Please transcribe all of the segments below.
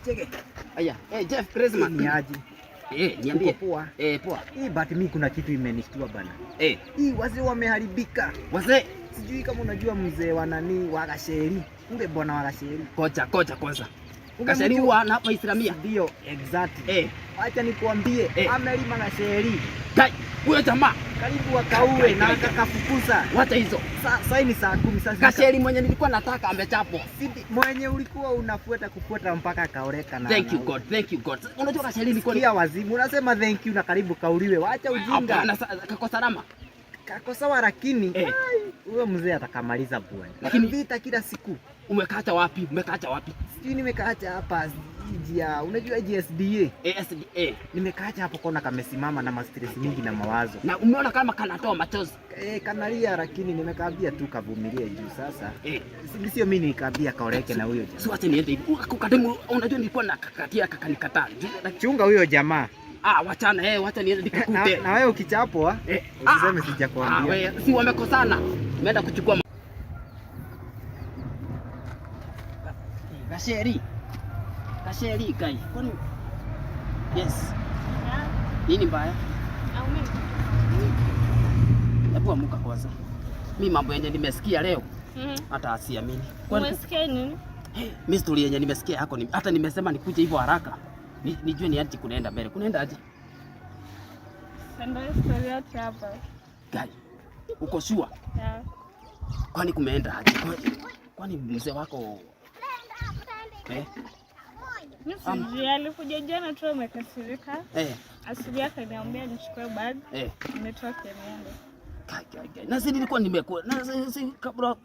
Chege. Aya, Jeff Christmas. Ni aje? Niambie. Poa. Poa. But mimi kuna kitu imenishtua bana. Hii wazee wameharibika. Wazee. Sijui kama unajua mzee wa nani wa Gasheri. Ule bwana wa Gasheri. Koja kwanza. Gasheri huwa na hapa Islamia. Ndio, exactly. Acha nikuambie, amelima Gasheri. Kai, huyo jamaa karibu akauwe na akakafukuza. Wacha hizo. Sasa ni saa 10 sasa. Gasheri mwenye nilikuwa nataka amechapwa. Mwenye ulikuwa kufuata mpaka kaoreka na. Thank you God. Unajua Gasheri ilikuwa ni wazimu. Unasema thank you na karibu kauliwe. Wacha ujinga. Hapana, kako salama. Kako sawa lakini huyo mzee atakamaliza bwana. Lakini vita kila siku. Umekaacha wapi? Sijui nimekaacha hapa jia. Unajua GSDA? SDA. Nimekaacha hapo kona kamesimama na stress mingi na mawazo. Na umeona kama kanatoa machozi. Kanalia lakini nimekaambia tu kavumilie juu sasa. Sio mimi nikaambia kaoreke na huyo jamaa. Si wacha niende hivi. Ukakademu unajua nilikuwa nakakatia kakanikataa. Chunga huyo jamaa. Wachana wacha niende nikakute. Na wewe ukichapwa, usiseme sijakwambia. Wewe si wamekosana. Nimeenda kuchukua Gasheri kai. Kwani? Yes. Nini mbaya? Hebu amuka kwanza. Mimi mambo yenye nimesikia leo. Hata asiamini. Umesikia nini? Mimi story yenye nimesikia yako hata nimesema nikuje hivyo haraka. Nijue ni ati kunaenda mbele. Kunaenda aje? Ndio story yote hapa. Gai. Uko sure? Kwani kumeenda aje? Kwani mzee wako Mimi alikuja jana tu amekasirika. Asubuhi akaniambia nichukue bag. Nimetoka niende. Na sisi nilikuwa nimekuwa. Na sisi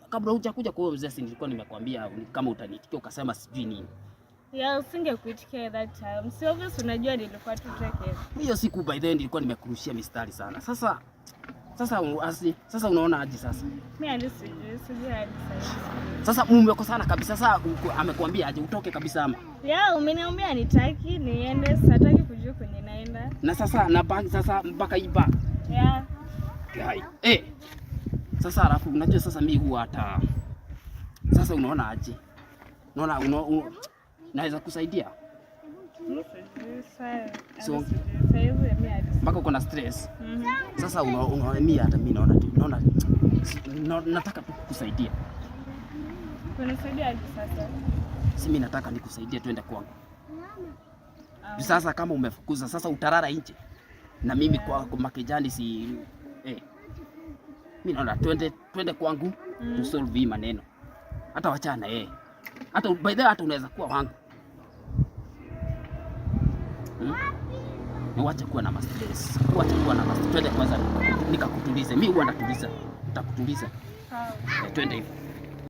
kabla hujakuja kwa mzee sisi nilikuwa nimekwambia kama utanitikia ukasema sijui nini. Usingekuitikia that time. Si obvious unajua nilikuwa tu treke. Hiyo siku by the end nilikuwa nimekurushia mistari sana. Sasa unaona aje sasa? Mimi sijui hadi sasa. Sasa mmekosana kabisa. Sasa amekwambia aje utoke kabisa ama? Umeniambia nitaki niende, sitaki kujua kwenye naenda. Na sasa na bag sasa mpaka iba. Gai. Sasa alafu unajua sasa mimi huwa hata sasa unaona aje? Unaona naweza kusaidia? So mpaka uko na stress. Sasa mimi hata mimi naona nataka kukusaidia. Kunisaidia hadi sasa. Si mimi nataka nikusaidie twende kwangu. Sasa kama umefukuza sasa utarara nje. Na mimi kwa makejani si mimi naona twende kwangu to solve hii maneno. Hata wachana hata by the way hata unaweza kuwa wangu. Wacha kuwa na stress. Twende kwanza nikakutulize. Mimi huwa natuliza. Nitakutuliza. Twende hivi.